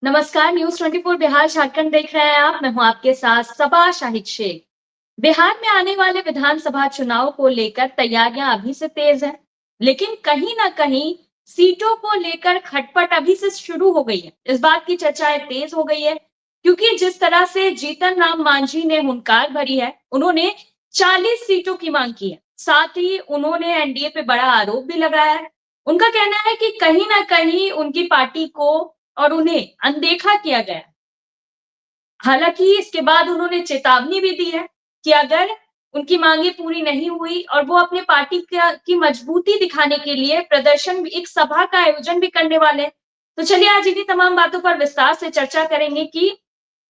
नमस्कार, न्यूज 24 बिहार झारखंड देख रहे हैं आप। मैं हूं आपके साथ सबा शाहिद शेख। बिहार में आने वाले विधानसभा चुनाव को लेकर तैयारियां अभी से तेज है, लेकिन कहीं ना कहीं सीटों को लेकर खटपट अभी से शुरू हो गई है। इस बात की चर्चाएं तेज हो गई है क्योंकि जिस तरह से जीतन राम मांझी ने हुंकार भरी है, उन्होंने 40 सीटों की मांग की है। साथ ही उन्होंने एनडीए पे बड़ा आरोप भी लगाया है। उनका कहना है कि कहीं ना कहीं उनकी पार्टी को और उन्हें अनदेखा किया गया। हालांकि इसके बाद उन्होंने चेतावनी भी दी है कि अगर उनकी मांगे पूरी नहीं हुई और वो अपने पार्टी की मजबूती दिखाने के लिए प्रदर्शन, एक सभा का आयोजन भी करने वाले हैं। तो चलिए आज इन्हीं तमाम बातों पर विस्तार से चर्चा करेंगे कि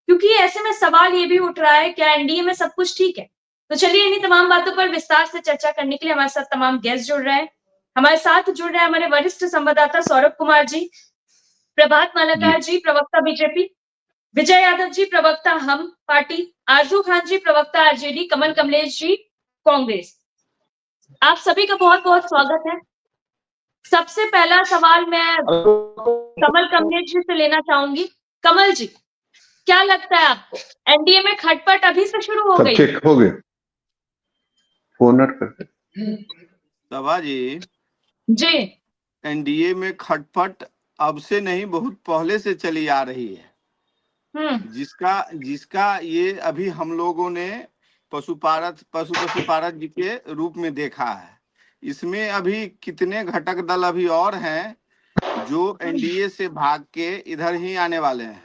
क्योंकि ऐसे में सवाल ये भी उठ रहा है, क्या एनडीए में सब कुछ ठीक है? तो चलिए इन्हीं तमाम बातों पर विस्तार से चर्चा करने के लिए हमारे साथ तमाम गेस्ट जुड़ रहे हैं। हमारे साथ जुड़ रहे हैं हमारे वरिष्ठ संवाददाता सौरभ कुमार जी, प्रभात मालाकार जी प्रवक्ता बीजेपी, विजय यादव जी प्रवक्ता हम पार्टी, आरजू खान जी प्रवक्ता आरजेडी, कमल कमलेश जी कांग्रेस। आप सभी का बहुत बहुत स्वागत है। सबसे पहला सवाल मैं कमल कमलेश जी से लेना चाहूंगी। कमल जी, क्या लगता है आपको, एनडीए में खटपट अभी से शुरू हो गई? ठीक हो गया। फोन करते सभा जी, एनडीए में खटपट अब से नहीं, बहुत पहले से चली आ रही है। जिसका ये अभी हम लोगों ने पशुपारक जी के रूप में देखा है। इसमें अभी कितने घटक दल अभी और हैं जो एनडीए से भाग के इधर ही आने वाले हैं।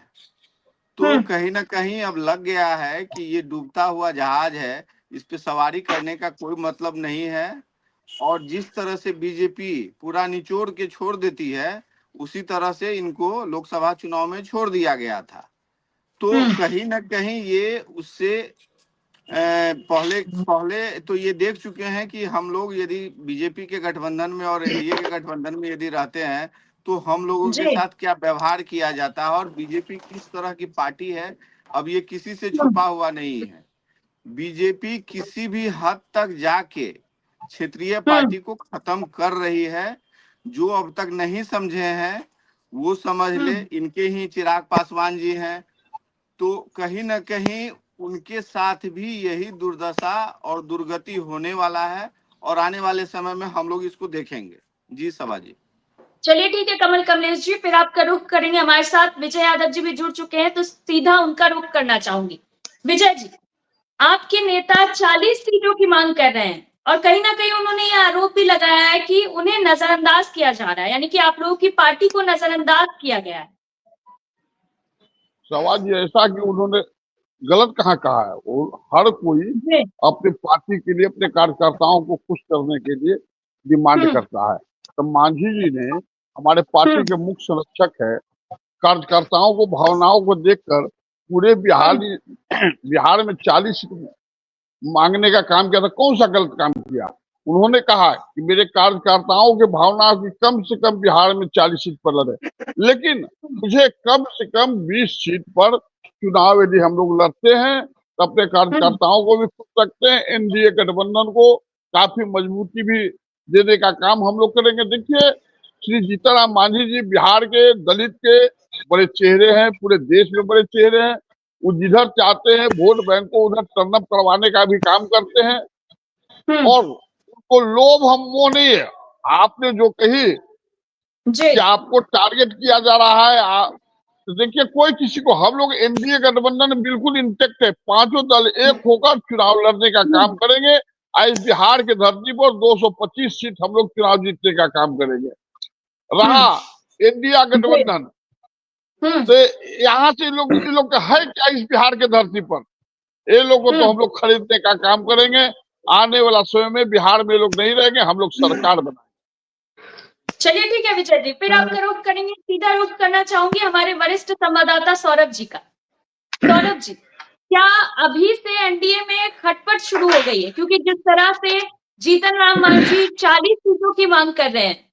तो कहीं ना कहीं अब लग गया है कि ये डूबता हुआ जहाज है, इस पे सवारी करने का कोई मतलब नहीं है। और जिस तरह से बीजेपी पूरा निचोड़ के छोड़ देती है, उसी तरह से इनको लोकसभा चुनाव में छोड़ दिया गया था। तो कहीं ना कहीं ये उससे पहले तो ये देख चुके हैं कि हम लोग यदि बीजेपी के गठबंधन में और एनडीए के गठबंधन में यदि रहते हैं तो हम लोगों के साथ क्या व्यवहार किया जाता है, और बीजेपी किस तरह की पार्टी है, अब ये किसी से छुपा हुआ नहीं है। बीजेपी किसी भी हद तक जाके क्षेत्रीय पार्टी को खत्म कर रही है। जो अब तक नहीं समझे हैं वो समझ ले, इनके ही चिराग पासवान जी हैं। तो कहीं ना कहीं उनके साथ भी यही दुर्दशा और दुर्गति होने वाला है, और आने वाले समय में हम लोग इसको देखेंगे। जी सभा जी। चलिए ठीक है कमल कमलेश जी, फिर आपका रुख करेंगे। हमारे साथ विजय यादव जी भी जुड़ चुके हैं, तो सीधा उनका रुख करना चाहूंगी। विजय जी, आपके नेता 40 सीटों की मांग कर रहे हैं और कहीं ना कहीं उन्होंने ये आरोप भी लगाया है कि उन्हें नजरअंदाज किया जा रहा है, यानी कि आप लोगों की पार्टी को नजरअंदाज किया गया है। सवाल ये ऐसा कि उन्होंने गलत कहाँ कहा है। वो हर कोई अपनी पार्टी के लिए, अपने कार्यकर्ताओं को खुश करने के लिए डिमांड करता है। तो मांझी जी ने, हमारे पार्टी के मुख्य संरक्षक है, कार्यकर्ताओं को, भावनाओं को देखकर पूरे बिहार में 40 मांगने का काम किया था। कौन सा गलत काम किया? उन्होंने कहा कि मेरे कार्यकर्ताओं के भावनाओं की कम से कम बिहार में 40 सीट पर लड़े, लेकिन मुझे कम से कम 20 सीट पर चुनाव यदि हम लोग लड़ते हैं तो अपने कार्यकर्ताओं को भी खुश रखते हैं, एनडीए गठबंधन को काफी मजबूती भी देने का काम हम लोग करेंगे। देखिए, श्री जीतन राम मांझी जी बिहार के दलित के बड़े चेहरे हैं, पूरे देश में बड़े चेहरे हैं। वो जिधर चाहते हैं वोट बैंक को उधर टर्न अप करवाने का भी काम करते हैं, और उनको लोभ हम मोह नहीं है। आपने जो कही कि आपको टारगेट किया जा रहा है, तो देखिए, कोई किसी को, हम लोग एनडीए गठबंधन बिल्कुल इंटेक्ट है। पांचों दल एक होकर चुनाव लड़ने का काम करेंगे। आज बिहार के धरती पर 225 सीट हम लोग चुनाव जीतने का काम करेंगे। रहा एनडीए गठबंधन, तो यहाँ से ये लोग है क्या इस बिहार के धरती पर? ये लोग को तो हम लोग खरीदने का काम करेंगे। आने वाला समय में बिहार में लोग नहीं रहेंगे, हम लोग सरकार बनाएंगे। चलिए ठीक है विजय जी, फिर आपका रुख करेंगे। सीधा रुख करना चाहूंगी हमारे वरिष्ठ संवाददाता सौरभ जी का। सौरभ जी, क्या अभी से एनडीए में खटपट शुरू हो गई है? क्योंकि जिस तरह से जीतन राम मांझी 40 सीटों की मांग कर रहे हैं,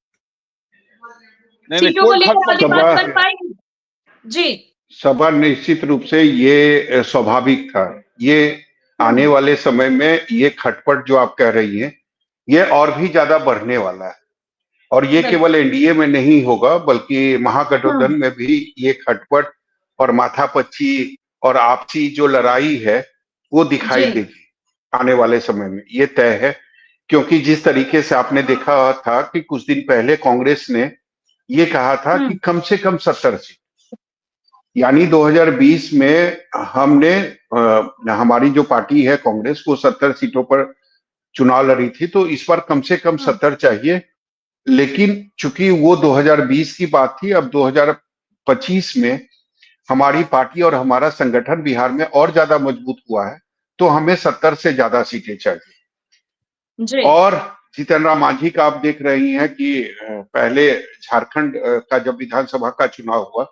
सीटों को लेकर वाली बात बन पाएगी? जी सभा, निश्चित रूप से ये स्वाभाविक था। ये आने वाले समय में ये खटपट जो आप कह रही हैं, ये और भी ज्यादा बढ़ने वाला है। और ये केवल एनडीए में नहीं होगा, बल्कि महागठबंधन में भी ये खटपट और माथापच्ची और आपसी जो लड़ाई है वो दिखाई जी देगी आने वाले समय में, ये तय है। क्योंकि जिस तरीके से आपने देखा था कि कुछ दिन पहले कांग्रेस ने ये कहा था कि कम से कम 70 सीट, यानी 2020 में हमने हमारी जो पार्टी है कांग्रेस वो 70 सीटों पर चुनाव लड़ी थी, तो इस बार कम से कम 70 चाहिए। लेकिन चूंकि वो 2020 की बात थी, अब 2025 में हमारी पार्टी और हमारा संगठन बिहार में और ज्यादा मजबूत हुआ है, तो हमें 70 से ज्यादा सीटें चाहिए। जी और जीतन राम मांझी का आप देख रही हैं कि पहले झारखंड का जब विधानसभा का चुनाव हुआ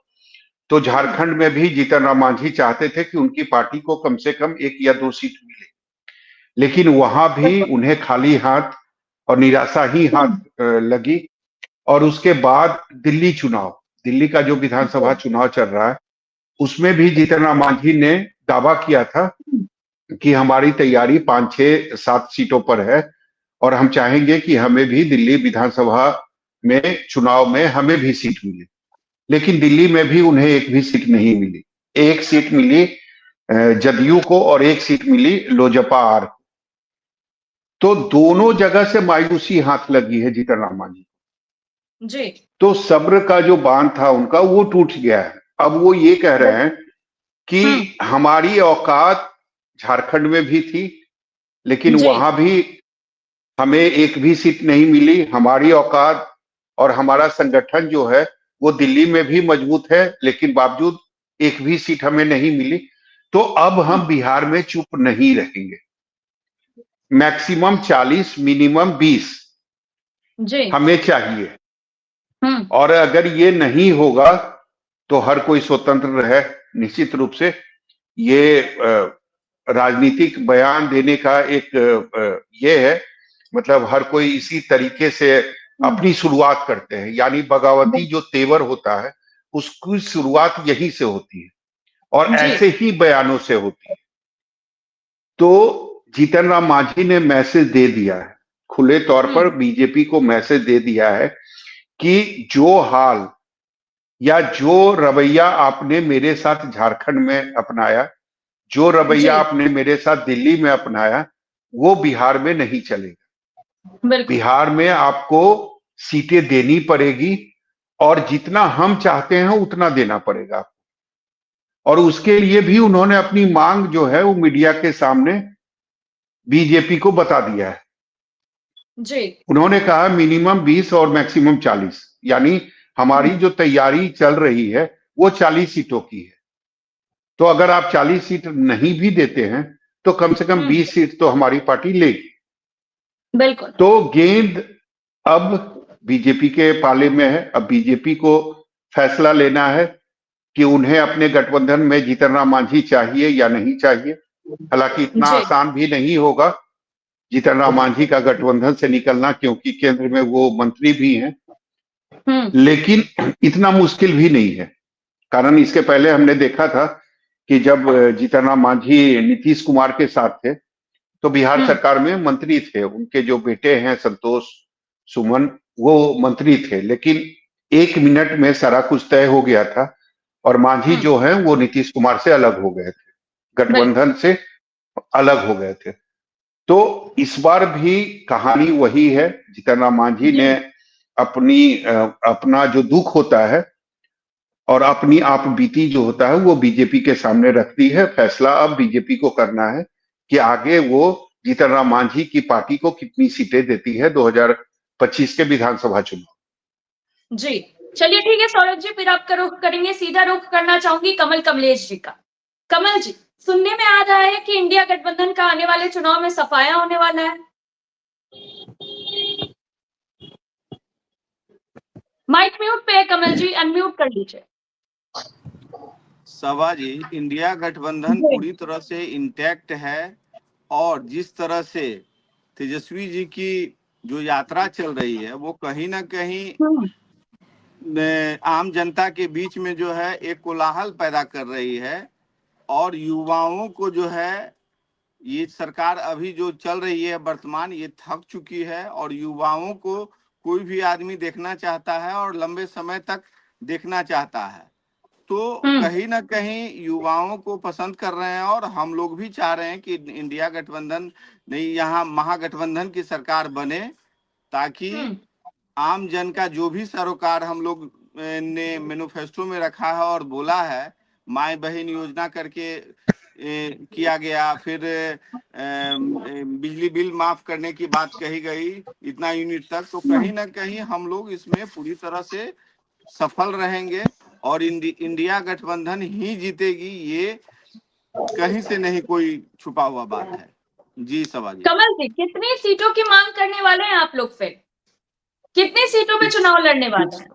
तो झारखंड में भी जीतन राम मांझी चाहते थे कि उनकी पार्टी को कम से कम 1 या 2 सीट मिले, लेकिन वहां भी उन्हें खाली हाथ और निराशा ही हाथ लगी। और उसके बाद दिल्ली का जो विधानसभा चुनाव चल रहा है उसमें भी जीतन राम मांझी ने दावा किया था कि हमारी तैयारी 5, 6, 7 सीटों पर है और हम चाहेंगे कि हमें भी दिल्ली विधानसभा में चुनाव में हमें भी सीट मिले। लेकिन दिल्ली में भी उन्हें एक भी सीट नहीं मिली। एक सीट मिली जदयू को और एक सीट मिली लोजपा आर। तो दोनों जगह से मायूसी हाथ लगी है जीतन राम मांझी। जी तो सब्र का जो बांध था उनका वो टूट गया है। अब वो ये कह रहे हैं कि हमारी औकात झारखंड में भी थी, लेकिन जी वहां भी हमें एक भी सीट नहीं मिली। हमारी औकात और हमारा संगठन जो है वो दिल्ली में भी मजबूत है, लेकिन बावजूद एक भी सीट हमें नहीं मिली। तो अब हम बिहार में चुप नहीं रहेंगे। मैक्सिमम 40, मिनिमम 20 जी हमें चाहिए। और अगर ये नहीं होगा तो हर कोई स्वतंत्र है। निश्चित रूप से ये राजनीतिक बयान देने का एक ये है, मतलब हर कोई इसी तरीके से अपनी शुरुआत करते हैं, यानी बगावती जो तेवर होता है उसकी शुरुआत यही से होती है और ऐसे ही बयानों से होती है। तो जीतन राम मांझी ने मैसेज दे दिया है, खुले तौर पर बीजेपी को मैसेज दे दिया है कि जो हाल या जो रवैया आपने मेरे साथ झारखंड में अपनाया, जो रवैया आपने मेरे साथ दिल्ली में अपनाया, वो बिहार में नहीं चलेगा। बिहार में आपको सीटें देनी पड़ेगी और जितना हम चाहते हैं उतना देना पड़ेगा। और उसके लिए भी उन्होंने अपनी मांग जो है वो मीडिया के सामने बीजेपी को बता दिया है। जी उन्होंने कहा मिनिमम 20 और मैक्सिमम 40, यानी हमारी जो तैयारी चल रही है वो 40 सीटों की है। तो अगर आप 40 सीट नहीं भी देते हैं तो कम से कम 20 सीट तो हमारी पार्टी लेगी। बिल्कुल। तो गेंद अब बीजेपी के पाले में है। अब बीजेपी को फैसला लेना है कि उन्हें अपने गठबंधन में जीतन राम मांझी चाहिए या नहीं चाहिए। हालांकि इतना आसान भी नहीं होगा जीतन राम मांझी का गठबंधन से निकलना, क्योंकि केंद्र में वो मंत्री भी हैं, लेकिन इतना मुश्किल भी नहीं है। कारण इसके पहले हमने देखा था कि जब जीतन राम मांझी नीतीश कुमार के साथ थे तो बिहार सरकार में मंत्री थे। उनके जो बेटे हैं संतोष सुमन, वो मंत्री थे, लेकिन 1 मिनट में सारा कुछ तय हो गया था और मांझी जो है वो नीतीश कुमार से अलग हो गए थे, गठबंधन से अलग हो गए थे। तो इस बार भी कहानी वही है। जीतन राम मांझी ने अपना जो दुख होता है और अपनी आप बीती जो होता है वो बीजेपी के सामने रखती है। फैसला अब बीजेपी को करना है कि आगे वो जीतन राम मांझी की पार्टी को कितनी सीटें देती है 2025 के विधानसभा चुनाव। जी चलिए ठीक है सौरभ जी, फिर आपका रुख करेंगे, सीधा रुख करना चाहूंगी कमल कमलेश जी का। कमल जी, सुनने में आ रहा है कि इंडिया गठबंधन का आने वाले चुनाव में सफाया होने वाला है। माइक म्यूट पे है कमल जी, अनम्यूट कर लीजिए। सभा जी, इंडिया गठबंधन पूरी तरह से इंटैक्ट है और जिस तरह से तेजस्वी जी की जो यात्रा चल रही है वो कहीं ना कहीं आम जनता के बीच में जो है एक कोलाहल पैदा कर रही है और युवाओं को जो है ये सरकार अभी जो चल रही है वर्तमान, ये थक चुकी है और युवाओं को कोई भी आदमी देखना चाहता है और लंबे समय तक देखना चाहता है। तो कहीं ना कहीं युवाओं को पसंद कर रहे हैं, और हम लोग भी चाह रहे हैं कि इंडिया गठबंधन नहीं, यहाँ महागठबंधन की सरकार बने, ताकि आम जन का जो भी सरोकार हम लोग ने मैनिफेस्टो में रखा है और बोला है, माई बहन योजना करके किया गया, फिर बिजली बिल माफ करने की बात कही गई इतना यूनिट तक, तो कहीं ना कहीं हम लोग इसमें पूरी तरह से सफल रहेंगे और इंडिया गठबंधन ही जीतेगी, ये कहीं से नहीं कोई छुपा हुआ बात है। जी सभा जी। कमल जी, कितनी सीटों की मांग करने वाले हैं आप लोग? फिर कितनी सीटों पे चुनाव लड़ने वाले हैं?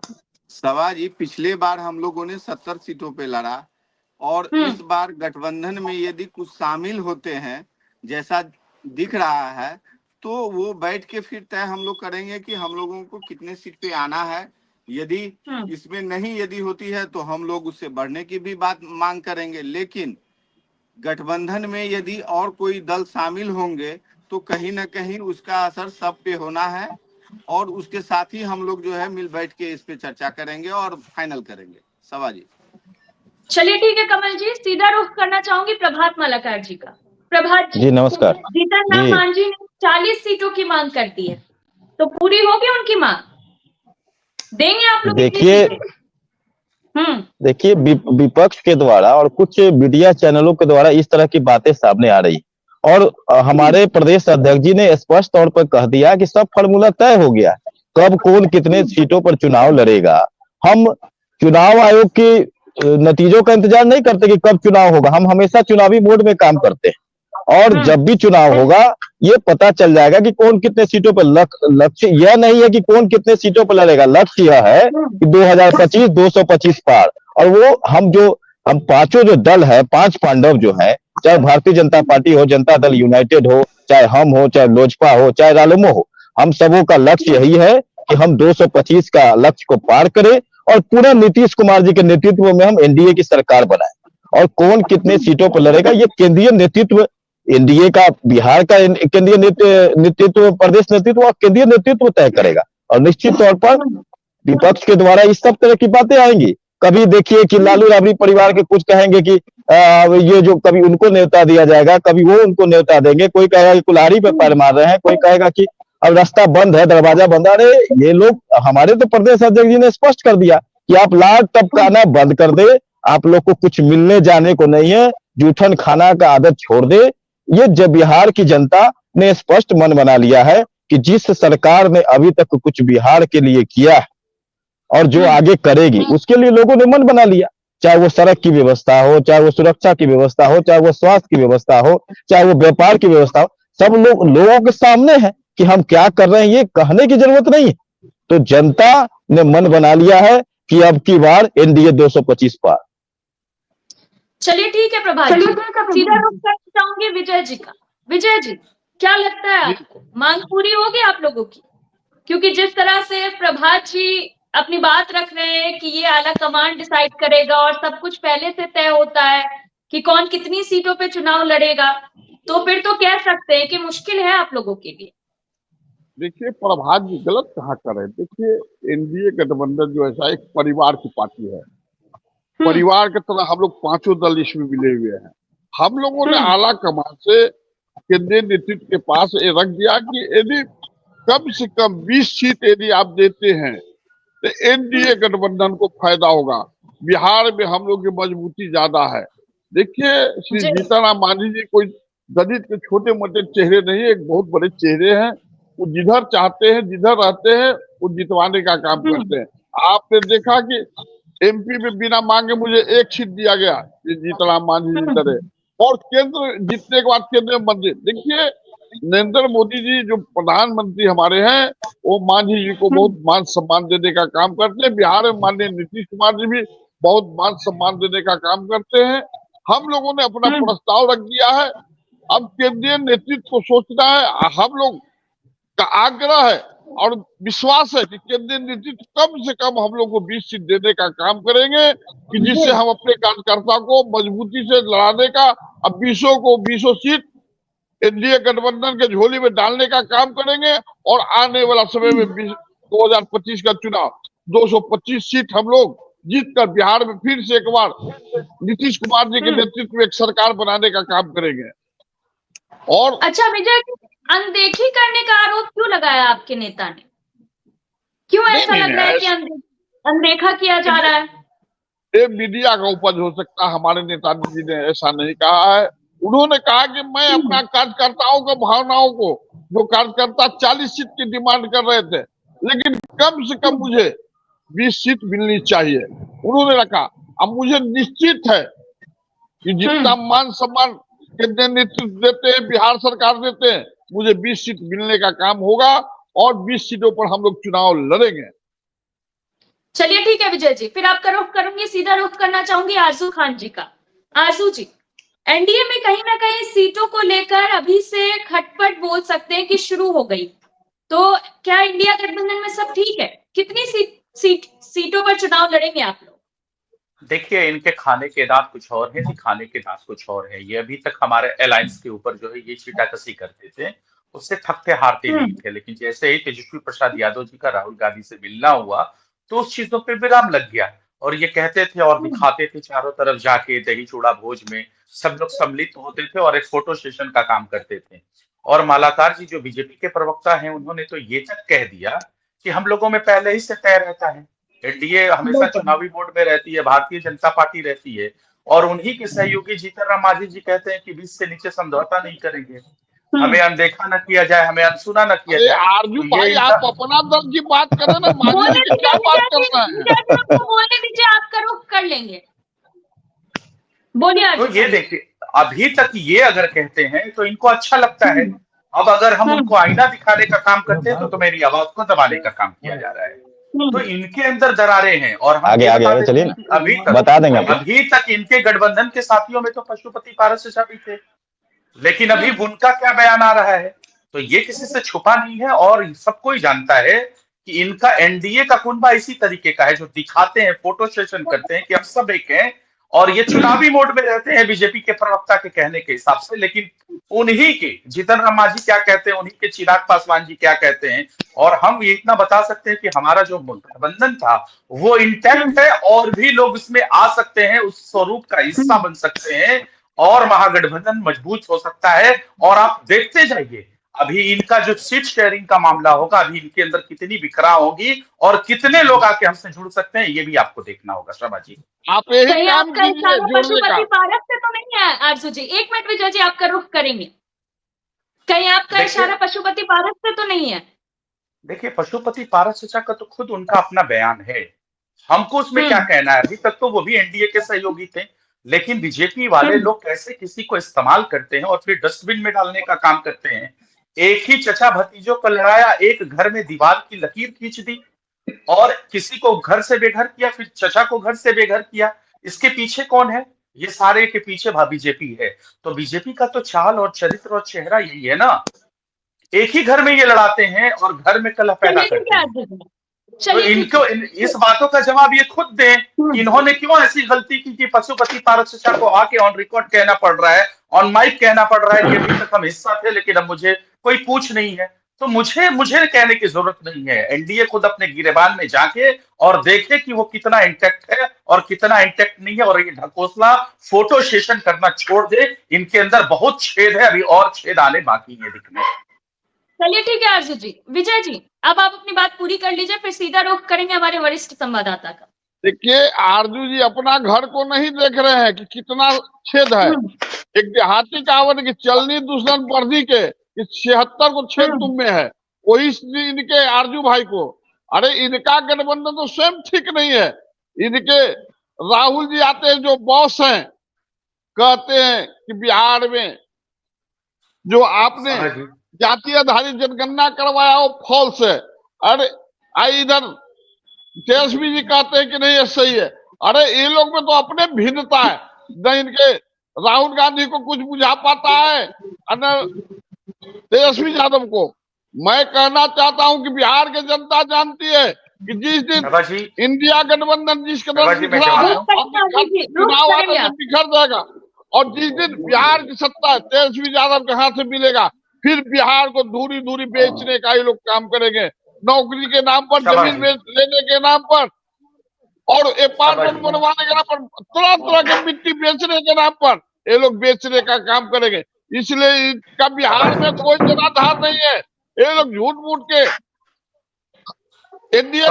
सभा जी, पिछले बार हम लोगों ने 70 सीटों पे लड़ा, और इस बार गठबंधन में यदि कुछ शामिल होते हैं जैसा दिख रहा है, तो वो बैठ के फिर तय हम लोग करेंगे कि हम लोगों को कितने सीट पे आना है। यदि इसमें नहीं यदि होती है तो हम लोग उससे बढ़ने की भी बात मांग करेंगे, लेकिन गठबंधन में यदि और कोई दल शामिल होंगे तो कहीं ना कहीं उसका असर सब पे होना है, और उसके साथ ही हम लोग जो है मिल बैठ के इस पे चर्चा करेंगे और फाइनल करेंगे। सभा जी। चलिए ठीक है कमल जी, सीधा रुख करना चाहूंगी प्रभात मालाकार जी का। प्रभात जी नमस्कार। जीतन राम मांझी ने 40 सीटों की मांग कर दी है, तो पूरी होगी उनकी मांग? देंगे आप लोग? देखिए विपक्ष के द्वारा और कुछ मीडिया चैनलों के द्वारा इस तरह की बातें सामने आ रही, और हमारे प्रदेश अध्यक्ष जी ने स्पष्ट तौर पर कह दिया कि सब फॉर्मूला तय हो गया, कब कौन कितने सीटों पर चुनाव लड़ेगा। हम चुनाव आयोग के नतीजों का इंतजार नहीं करते कि कब चुनाव होगा, हम हमेशा चुनावी मोड में काम करते हैं, और जब भी चुनाव होगा ये पता चल जाएगा कि कौन कितने सीटों पर। लक्ष्य यह नहीं है कि कौन कितने सीटों पर लड़ेगा, लक्ष्य यह है कि 2025 225 पार। और वो हम पांचों जो दल है, 5 पांडव जो है, चाहे भारतीय जनता पार्टी हो, जनता दल यूनाइटेड हो, चाहे हम हो, चाहे लोजपा हो, चाहे रालोमो हो, हम सबों का लक्ष्य यही है कि हम 225 का लक्ष्य को पार करें और पूरा नीतीश कुमार जी के नेतृत्व में हम एनडीए की सरकार बनाएं। और कौन कितने सीटों पर लड़ेगा ये केंद्रीय नेतृत्व, एनडीए का, बिहार का केंद्रीय नेतृत्व, प्रदेश नेतृत्व और केंद्रीय नेतृत्व तय करेगा। और निश्चित तौर पर विपक्ष के द्वारा इस सब तरह की बातें आएंगी। कभी देखिए कि लालू राबड़ी परिवार के कुछ कहेंगे कि ये जो कभी उनको न्योता दिया जाएगा, कभी वो उनको न्योता देंगे, कोई कहेगा कि कुल्हाड़ी पे पैर मार रहे हैं, कोई कहेगा कि अब रास्ता बंद है, दरवाजा बंद है। अरे ये लोग, हमारे तो प्रदेश अध्यक्ष जी ने स्पष्ट कर दिया कि आप लाट टपकाना बंद कर दे, आप लोग को कुछ मिलने जाने को नहीं है, जूठन खाना का आदत छोड़ दे। ये जब बिहार की जनता ने स्पष्ट मन बना लिया है कि जिस सरकार ने अभी तक कुछ बिहार के लिए किया है और जो आगे करेगी, उसके लिए लोगों ने मन बना लिया। चाहे वो सड़क की व्यवस्था हो, चाहे वो सुरक्षा की व्यवस्था हो, चाहे वो स्वास्थ्य की व्यवस्था हो, चाहे वो व्यापार की व्यवस्था हो, सब लोगों के सामने है कि हम क्या कर रहे हैं, ये कहने की जरूरत नहीं है। तो जनता ने मन बना लिया है कि अब की बार एनडीए 225 पार। चलिए ठीक है प्रभात जी, सीधा रुख करना चाहूंगी विजय जी का। विजय जी, क्या लगता है आपको, मांग पूरी होगी आप लोगों की? क्योंकि जिस तरह से प्रभात जी अपनी बात रख रहे हैं कि ये आला कमांड डिसाइड करेगा और सब कुछ पहले से तय होता है कि कौन कितनी सीटों पे चुनाव लड़ेगा, तो फिर तो कह सकते हैं कि मुश्किल है आप लोगों के लिए। देखिए प्रभात जी गलत कहाँ कर रहे हैं। देखिए एनडीए गठबंधन जो ऐसा एक परिवार की पार्टी है, परिवार की तरह हम लोग पांचों दल इसमें मिले हुए हैं। हम लोगों ने आला कमान से केंद्रीय नेतृत्व के पास ये रख दिया कि यदि कम से कम 20 सीट यदि आप देते हैं तो एनडीए गठबंधन को फायदा होगा। बिहार में हम लोग की मजबूती ज्यादा है। देखिए श्री जीतन राम मांझी जी कोई दलित के छोटे मोटे चेहरे नहीं, एक बहुत बड़े चेहरे हैं। वो जिधर चाहते हैं, जिधर रहते हैं, वो जितवाने का काम करते हैं। आपने देखा कि एमपी में बिना मांगे मुझे एक सीट दिया गया, जीतन राम मांझी जी तरह, और केंद्र जीतने के बाद केंद्र में मंत्री। देखिए नरेंद्र मोदी जी जो प्रधानमंत्री हमारे हैं, वो मांझी जी को बहुत मान सम्मान देने का काम करते हैं। बिहार में माननीय नीतीश कुमार जी भी बहुत मान सम्मान देने का काम करते हैं। हम लोगों ने अपना प्रस्ताव रख दिया है, अब केंद्रीय नेतृत्व को सोचना है। हम लोग का आग्रह है और विश्वास है कि केंद्रीय नेतृत्व कम से कम हम लोग को 20 सीट देने का काम करेंगे, कि जिससे हम अपने कार्यकर्ता को मजबूती से लड़ाने का, अब 20 सीट एनडीए गठबंधन के झोली में डालने का काम करेंगे। और आने वाला समय में 2025 का चुनाव 225 सीट हम लोग जीत कर बिहार में फिर से एक बार नीतीश कुमार जी के नेतृत्व में एक सरकार बनाने का काम करेंगे। और अच्छा विजय, अनदेखी करने का आरोप क्यों लगाया आपके नेता ने? क्यों ऐसा लग रहा है कि अनदेखा किया जा रहा है? ये मीडिया का उपज हो सकता है। हमारे नेताजी ने ऐसा नहीं कहा है। उन्होंने कहा कि मैं अपना कार्यकर्ताओं को, भावनाओं को, जो कार्यकर्ता 40 सीट की डिमांड कर रहे थे, लेकिन कम से कम मुझे 20 सीट मिलनी चाहिए, उन्होंने रखा। अब मुझे निश्चित है कि जितना मान सम्मान केंद्रीय नेतृत्व देते हैं, बिहार सरकार देते हैं, मुझे 20 सीट मिलने का काम होगा और 20 सीटों पर हम लोग चुनाव लड़ेंगे। चलिए ठीक है विजय जी, फिर आपका रुख करूंगी, सीधा रुख करना चाहूंगी आरजू खान जी का। आरजू जी, एनडीए में कहीं ना कहीं सीटों को लेकर अभी से खटपट बोल सकते हैं कि शुरू हो गई, तो क्या इंडिया गठबंधन में सब ठीक है? कितनी सीटों पर चुनाव लड़ेंगे आप लोग? देखिए, इनके खाने के दांत कुछ और है, दिखाने के दांत कुछ और है। ये अभी तक हमारे अलायंस के ऊपर जो है ये छीटाकसी करते थे, उससे थकते हारते नहीं थे। लेकिन जैसे ही तेजस्वी प्रसाद यादव जी का राहुल गांधी से मिलना हुआ, तो उस चीजों पे विराम लग गया। और ये कहते थे और दिखाते थे चारों तरफ जाके, दही चूड़ा भोज में सब लोग सम्मिलित होते थे और एक फोटो सेशन का काम करते थे। और मालाकार जी जो बीजेपी के प्रवक्ता हैं, उन्होंने तो ये तक कह दिया कि हम लोगों में पहले ही से तय रहता है, एनडीए हमेशा चुनावी मोड में रहती है, भारतीय जनता पार्टी रहती है। और उन्हीं के सहयोगी जीतन राम मांझी जी कहते हैं कि 20 से नीचे समझौता नहीं करेंगे, हमें अनदेखा न किया जाए, हमें अनसुना न किया जाए। आरजू भाई, आप अपना दल की बात करें ना, मांझी जी की क्या बात करना है? बोलने दीजिए, आपका रुख कर लेंगे, बोलिए। तो ये देखिए, अभी तक ये अगर कहते हैं तो इनको अच्छा लगता है। अब अगर हम उनको आईना दिखाने का काम करते हैं तो मेरी आवाज को दबाने का काम किया जा रहा है। तो इनके अंदर दरारें हैं। और हम आगे चलिए ना, अभी तक बता देंगे अभी तक इनके गठबंधन के साथियों में तो पशुपति पारस भी थे, लेकिन अभी उनका क्या बयान आ रहा है, तो ये किसी से छुपा नहीं है। और सब कोई जानता है कि इनका एनडीए का कुनबा इसी तरीके का है, जो दिखाते हैं, फोटो सेशन करते हैं कि हम सब एक हैं, और ये चुनावी मोड में रहते हैं बीजेपी के प्रवक्ता के कहने के हिसाब से। लेकिन उन्हीं के जीतन राम मांझी क्या कहते हैं, उन्हीं के चिराग पासवान जी क्या कहते हैं। और हम ये इतना बता सकते हैं कि हमारा जो गठबंधन था वो इंटैक्ट है, और भी लोग इसमें आ सकते हैं, उस स्वरूप का हिस्सा बन सकते हैं, और महागठबंधन मजबूत हो सकता है। और आप देखते जाइए, अभी इनका जो सीट शेयरिंग का मामला होगा, अभी इनके अंदर कितनी बिखराव होगी और कितने लोग आके हमसे जुड़ सकते हैं, ये भी आपको देखना होगा। शर्मा जी, आप यही काम कीजिए, पशुपति पारस से तो नहीं है आरजू जी? एक मिनट विजय जी, आपका रुख करेंगे। कहीं आपका इशारा पशुपति पारस से तो नहीं है? देखिए, पशुपति पारस चचा का तो खुद उनका अपना बयान है, हमको उसमें क्या कहना है। अभी तक तो वो भी एनडीए के सहयोगी थे, लेकिन बीजेपी वाले लोग कैसे किसी को इस्तेमाल करते हैं और फिर डस्टबिन में डालने का काम करते हैं। एक ही चचा भतीजों को लड़ाया, एक घर में दीवार की लकीर खींच दी और किसी को घर से बेघर किया, फिर चचा को घर से बेघर किया। इसके पीछे कौन है? ये सारे के पीछे बीजेपी है। तो बीजेपी का तो चाल और चरित्र और चेहरा यही है ना, एक ही घर में ये लड़ाते हैं और घर में कलह पैदा करते हैं। तो इनको इस बातों का जवाब ये खुद दें कि इन्होंने क्यों ऐसी गलती की कि पशुपति पारस चचा को आके ऑन रिकॉर्ड कहना पड़ रहा है, ऑन माइक कहना पड़ रहा है कि अभी तक हम हिस्सा थे लेकिन अब मुझे कोई पूछ नहीं है। तो मुझे कहने की जरूरत नहीं है। एनडीए खुद अपने गिरेबान में जाके और देखे कि वो कितना इंटैक्ट है और कितना इंटैक्ट नहीं है। और ये ढकोसला फोटो सेशन करना छोड़ दे, इनके अंदर बहुत छेद है, अभी और छेद आने बाकी है दिखने। चलिए ठीक है आरजू जी। विजय जी, अब आप अपनी बात पूरी कर लीजिए, फिर सीधा रुख करेंगे हमारे वरिष्ठ संवाददाता का। देखिए, आरजू जी अपना घर को नहीं देख रहे हैं कि कितना छेद है। एक देहाती कहावत की चलनी दुश्मन वर्दी के, 76 को छेद तुम में है, वही इनके आरजू भाई को। अरे इनका गठबंधन तो स्वयं ठीक नहीं है। इनके राहुल जी आते हैं, जो बॉस हैं, कहते हैं कि बिहार में जो आपने जाति आधारित जनगणना करवाया वो फॉल्स है। अरे इधर तेजस्वी जी कहते हैं कि नहीं ये सही है। अरे ये लोग में तो अपने भिन्नता है, न इनके राहुल गांधी को कुछ बुझा पाता है न तेजस्वी यादव को। मैं कहना चाहता हूं कि बिहार की जनता जानती है कि जिस दिन इंडिया गठबंधन जिस कदम बिखरा है, चुनाव आने से बिखर जाएगा। और जिस दिन बिहार की सत्ता तेजस्वी यादव के हाथ से मिलेगा, फिर बिहार को दूरी दूरी बेचने का ये लोग काम करेंगे, नौकरी के नाम पर, जमीन लेने के नाम पर। और अपार्टमेंट बनवाने के नाम पर तरह तरह के मिट्टी बेचने के नाम पर ये लोग बेचने का काम करेंगे। इसलिए इनका बिहार में कोई जनाधार नहीं है। ये लोग झूठ मूठ के एनडीए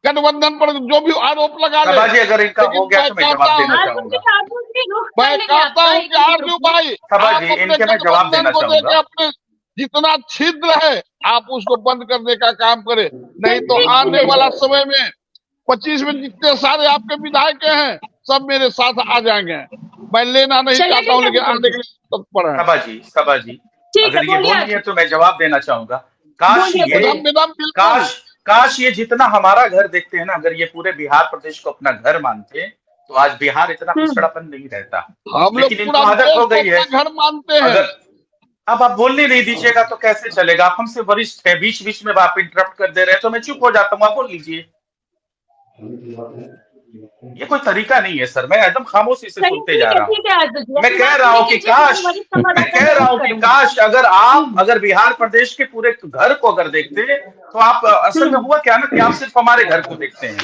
गठबंधन पर जो भी आरोप लगा ले, जी अगर इनका हो गया तो मैं जवाब देना चाहूंगा। मैं कहता हूँ कि आरजू भाई आप अपने गठबंधन को देखे अपने जितना छिद्र है आप उसको बंद करने का काम करें, नहीं तो आने वाला समय में 25 में जितने सारे आपके विधायक हैं सब मेरे साथ आ जाएंगे। मैं लेना नहीं चाहता हूँ लेकिन आने के लिए तत्पर है। सभा जी अगर ये बोल रही है तो मैं जवाब देना चाहूंगा। काश ये जितना हमारा घर देखते हैं ना, अगर ये पूरे बिहार प्रदेश को अपना घर मानते तो आज बिहार इतना पिछड़ापन नहीं रहता। हम लोग लेकिन इनको आदत हो गई है, घर मानते हैं। अब आप बोलने नहीं दीजिएगा तो कैसे चलेगा? आप हमसे वरिष्ठ है, बीच बीच में आप इंटरप्ट कर दे रहे हैं तो मैं चुप हो जाता हूँ। आप बोल लीजिए। ये कोई तरीका नहीं है सर, मैं एकदम खामोशी से सुनते जा रहा हूँ। मैं कह रहा हूँ कि काश अगर बिहार प्रदेश के पूरे घर को अगर देखते तो आप असल में हुआ क्या ना कि आप सिर्फ हमारे घर को देखते हैं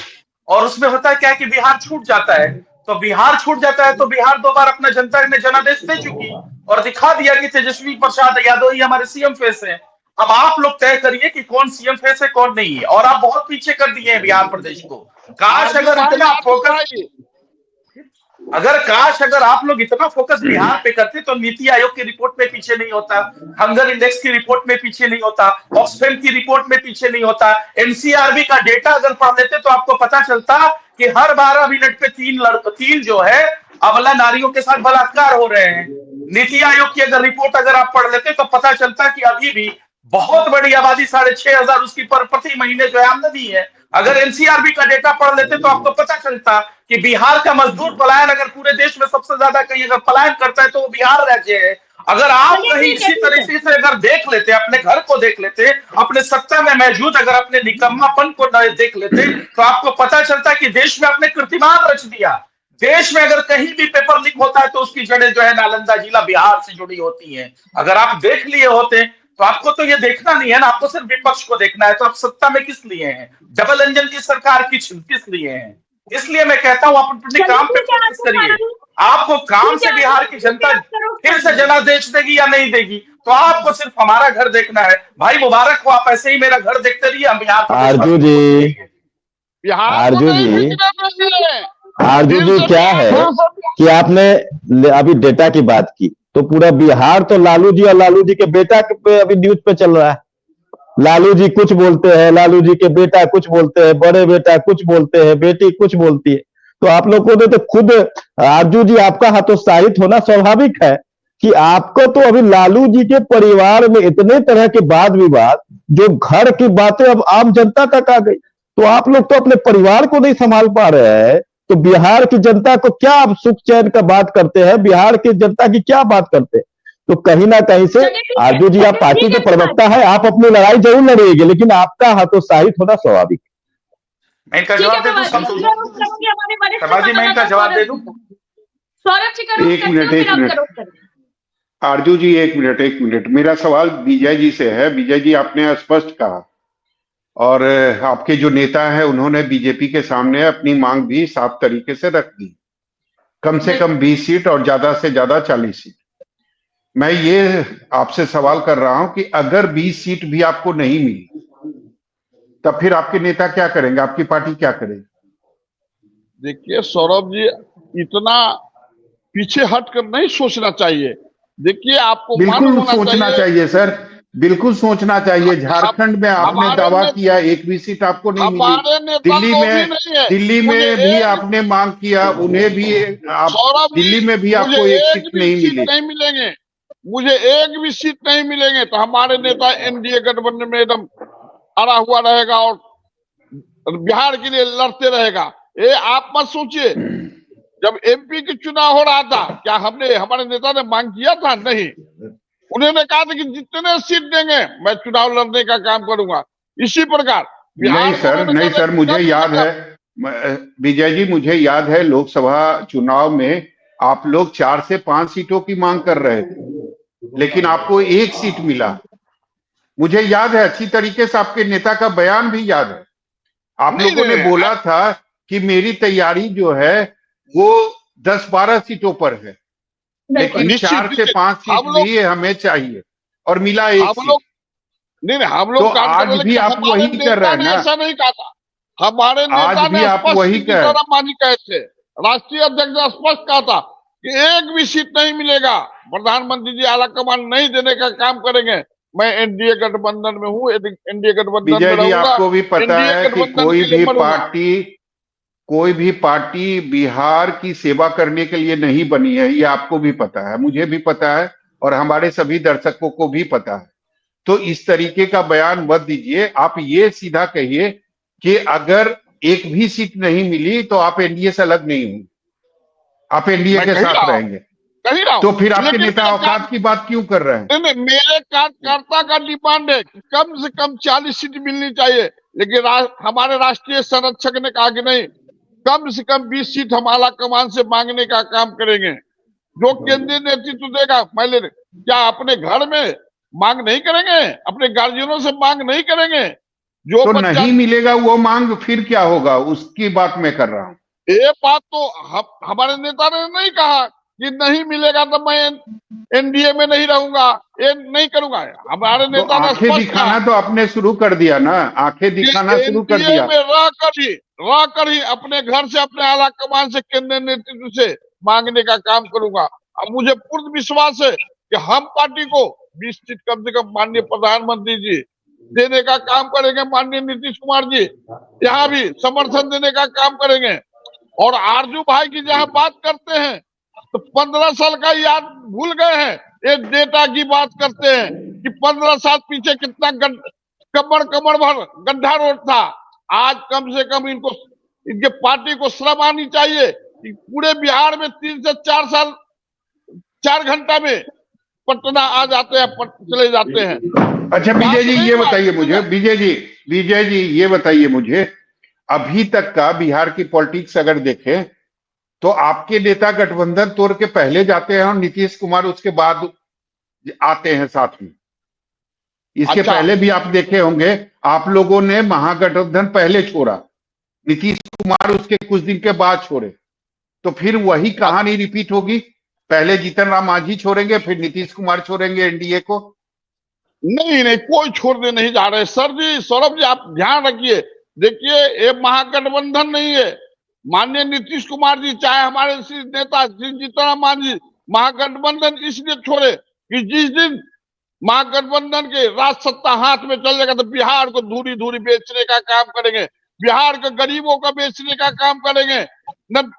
और उसमें होता है क्या कि बिहार छूट जाता है। तो बिहार छूट जाता है तो बिहार 2 बार अपना जनता ने जनादेश दे चुकी और दिखा दिया कि तेजस्वी प्रसाद यादव ही हमारे सीएम फेस है। अब आप लोग तय करिए कि कौन सीएम फेस है कौन नहीं है, और आप बहुत पीछे कर दिए हैं बिहार प्रदेश को। काश अगर आप लोग इतना फोकस बिहार पे करते तो नीति आयोग की रिपोर्ट में पीछे नहीं होता, हंगर इंडेक्स की रिपोर्ट में पीछे नहीं होता, ऑक्सफैम की रिपोर्ट में पीछे नहीं होता, एनसीआरबी का डेटा अगर पढ़ लेते तो आपको पता चलता कि हर 12 मिनट पे 3 जो है अबला नारियों के साथ बलात्कार हो रहे हैं। नीति आयोग की अगर रिपोर्ट अगर आप पढ़ लेते तो पता चलता कि अभी भी बहुत बड़ी आबादी 6,500 उसकी प्रति महीने जो है आमदनी है। अगर एनसीआरबी का डेटा पढ़ लेते तो आपको पता चलता कि बिहार का मजदूर पलायन अगर पूरे देश में सबसे ज्यादा कहीं अगर पलायन करता है तो वो बिहार राज्य है। अगर आप कहीं इसी तरीके से अगर देख लेते, अपने घर को देख लेते, अपने सत्ता में मौजूद अगर अपने निकम्मापन को देख लेते तो आपको पता चलता कि देश में आपने कीर्तिमान रच दिया। देश में अगर कहीं भी पेपर लीक होता है तो उसकी जड़ें जो है नालंदा जिला बिहार से जुड़ी होती हैं। अगर आप देख लिए होते तो आपको तो ये देखना नहीं है ना, आपको सिर्फ विपक्ष को देखना है। तो आप सत्ता में किस लिए हैं? डबल इंजन की सरकार किस लिए है? इसलिए मैं कहता हूँ आप अपने काम पे फोकस करिए। आपको काम से बिहार की जनता फिर से जनादेश देगी या नहीं देगी तो आपको सिर्फ हमारा घर देखना है। भाई मुबारक हो, आप ऐसे ही मेरा घर देखते रहिए। हम बिहार आरजू जी क्या है कि आपने अभी डेटा की बात की तो पूरा बिहार तो लालू जी और लालू जी के बेटा पे अभी न्यूज पे चल रहा है। लालू जी कुछ बोलते हैं, लालू जी के बेटा कुछ बोलते हैं, बड़े बेटा कुछ बोलते हैं, बेटी कुछ बोलती है। तो आप लोगों ने तो खुद आरजू जी आपका हतोत्साहित होना स्वाभाविक है कि आपको तो अभी लालू जी के परिवार में इतने तरह के वाद विवाद जो घर की बातें अब आम जनता तक आ गई। तो आप लोग तो अपने परिवार को नहीं संभाल पा रहे हैं तो बिहार की जनता को क्या आप सुख चैन का बात करते हैं, बिहार की जनता की क्या बात करते हैं? तो कहीं ना कहीं से आरजू जी आप पार्टी के प्रवक्ता है, आप अपनी लड़ाई जरूर लड़िएगा लेकिन आपका हतोत्साहित होना स्वाभाविक है। मैं इनका जवाब दे दूं? मैं इनका जवाब दे दूं? एक मिनट आरजू जी, एक मिनट। मेरा सवाल विजय जी से है। विजय जी, आपने स्पष्ट कहा और आपके जो नेता है उन्होंने बीजेपी के सामने अपनी मांग भी साफ तरीके से रख दी, कम से कम 20 सीट और ज्यादा से ज्यादा 40 सीट। मैं ये आपसे सवाल कर रहा हूं कि अगर 20 सीट भी आपको नहीं मिली तब फिर आपके नेता क्या करेंगे, आपकी पार्टी क्या करेगी? देखिए सौरभ जी, इतना पीछे हटकर नहीं सोचना चाहिए। देखिए आपको बिल्कुल सोचना चाहिए सर, बिल्कुल सोचना चाहिए। झारखंड में आपने दावा किया एक भी सीट आपको नहीं मिली, दिल्ली में भी आपने मांग किया, उन्हें भी दिल्ली में भी आपको एक सीट नहीं मिलेंगे। मुझे एक भी सीट नहीं मिलेंगे तो हमारे नेता एनडीए गठबंधन में एकदम अड़ा हुआ रहेगा और बिहार के लिए लड़ते रहेगा। ये आप मत सोचिए। जब एमपी के चुनाव हो रहा था क्या हमारे नेता ने मांग किया था? नहीं। उन्होंने कहा था कि जितने सीट देंगे मैं चुनाव लड़ने का काम करूंगा। इसी प्रकार नहीं सर, मुझे याद है विजय जी, मुझे याद है लोकसभा चुनाव में आप लोग 4 से 5 सीटों की मांग कर रहे थे लेकिन आपको एक सीट मिला। मुझे याद है अच्छी तरीके से, आपके नेता का बयान भी याद है। आप लोगों ने बोला था कि मेरी तैयारी जो है वो 10-12 सीटों पर है, लेकिन 4 से 5 सीट भी हमें चाहिए और मिला 1 सीट। नहीं, हम लोग तो आज भी आप वही कर रहे हैं ना? ऐसा नहीं कहा था। हमारे नेता आज भी ने आप स्पष्ट वही कह सीताराम मांझी कहे थे, राष्ट्रीय अध्यक्ष ने स्पष्ट कहा था कि एक भी सीट नहीं मिलेगा, प्रधानमंत्री जी आला कमान नहीं देने का काम करेंगे। मैं एनडीए गठबंधन में हूँ, एनडीए गठबंधन में विजय जी, रहूंगा। आपको भी पता एनडीए है कि गठबंधन के लिए मरूंगा। कोई भी पार्टी बिहार की सेवा करने के लिए नहीं बनी है, ये आपको भी पता है, मुझे भी पता है और हमारे सभी दर्शकों को भी पता है। तो इस तरीके का बयान मत दीजिए। आप ये सीधा कहिए कि अगर एक भी सीट नहीं मिली तो आप एनडीए से अलग नहीं होंगे, आप एनडीए के साथ रहेंगे। तो फिर आपके नेता औकात की बात क्यों कर रहे हैं? नहीं, मेरे कार्यकर्ता का डिमांड है कि कम से कम 40 सीट मिलनी चाहिए, लेकिन हमारे राष्ट्रीय संरक्षक ने कहा कि नहीं, कम से कम 20 सीट हम आला कमान से मांगने का काम करेंगे। जो केंद्रीय नेतृत्व देगा, पहले क्या अपने घर में मांग नहीं करेंगे, अपने गार्जियनों से मांग नहीं करेंगे? जो तो नहीं मिलेगा वो मांग फिर क्या होगा, उसकी बात मैं कर रहा हूं। ये बात तो हमारे नेता ने नहीं कहा कि नहीं मिलेगा तो मैं एनडीए में नहीं रहूंगा, ये नहीं करूंगा। हमारे तो नेता ने आंखें दिखाना तो आपने शुरू कर दिया ना, आंखें दिखाना शुरू कर दिया। में रह कर ही अपने घर से, अपने आला कमान से, केंद्रीय नेतृत्व से मांगने का काम करूंगा। अब मुझे पूर्ण विश्वास है कि हम पार्टी को 20 सीट कम से कम माननीय प्रधानमंत्री जी देने का काम करेंगे, माननीय नीतीश कुमार जी यहाँ भी समर्थन देने का काम करेंगे। और आरजू भाई की जहाँ बात करते हैं तो 15 साल का याद भूल गए हैं, एक डेटा की बात करते हैं कि 15 साल पीछे कितना कमर भर गड्ढा रोड था। आज कम से कम इनके पार्टी को श्रम आनी चाहिए कि पूरे बिहार में 3 से 4 घंटा में पटना आ जाते हैं, चले जाते हैं। अच्छा विजय जी ये बताइए मुझे, विजय जी ये बताइए मुझे, अभी तक का बिहार की पॉलिटिक्स अगर देखें तो आपके नेता गठबंधन तोड़ के पहले जाते हैं और नीतीश कुमार उसके बाद आते हैं साथ में। इसके पहले भी आप देखे होंगे, आप लोगों ने महागठबंधन पहले छोड़ा, नीतीश कुमार उसके कुछ दिन के बाद छोड़े, तो फिर वही कहानी रिपीट होगी। पहले जीतन राम मांझी छोड़ेंगे, फिर नीतीश कुमार छोड़ेंगे एनडीए को। नहीं, कोई छोड़ने नहीं जा रहे सर जी। सौरभ जी आप ध्यान रखिए, देखिए ये महागठबंधन नहीं है। माननीय नीतीश कुमार जी चाहे हमारे नेता जीतन राम मांझी महागठबंधन इसलिए छोड़े कि जिस दिन महागठबंधन के राज सत्ता हाथ में चल जाएगा तो बिहार को धूरी धूरी बेचने का काम करेंगे, बिहार के गरीबों का बेचने का काम करेंगे। न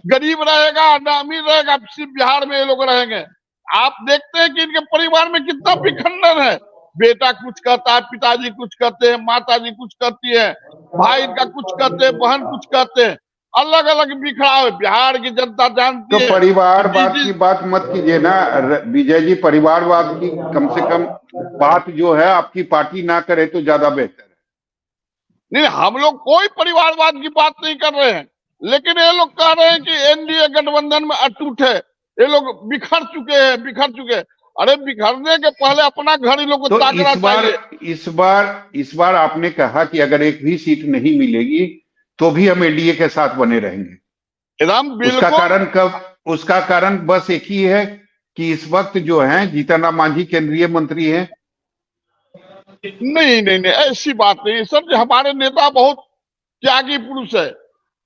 गरीब रहेगा न अमीर रहेगा, सिर्फ बिहार में ये लोग रहेंगे। आप देखते हैं कि इनके परिवार में कितना विखंडन है। बेटा कुछ करता है, पिताजी कुछ करते हैं, माताजी कुछ करती है, भाई इनका कुछ करते हैं, बहन कुछ करते हैं, अलग अलग बिखरा है। बिहार की जनता जानती है। तो परिवारवाद की बात मत कीजिए ना विजय जी, परिवारवाद की कम से कम बात जो है आपकी पार्टी ना करे तो ज्यादा बेहतर है। नहीं, हम लोग कोई परिवारवाद की बात नहीं कर रहे हैं, लेकिन ये लोग कह रहे हैं कि एनडीए गठबंधन में अटूट है, ये लोग बिखर चुके हैं। अरे बिखरने के पहले अपना घर ही लोग को ताकना चाहिए। इस बार आपने कहा कि अगर एक भी सीट नहीं मिलेगी तो भी हम एनडीए के साथ बने रहेंगे। उसका कारण बस एक ही है कि इस वक्त जो है जीतन राम मांझी केंद्रीय मंत्री हैं। नहीं, ऐसी बात नहीं सर जी। हमारे नेता बहुत त्यागी पुरुष है।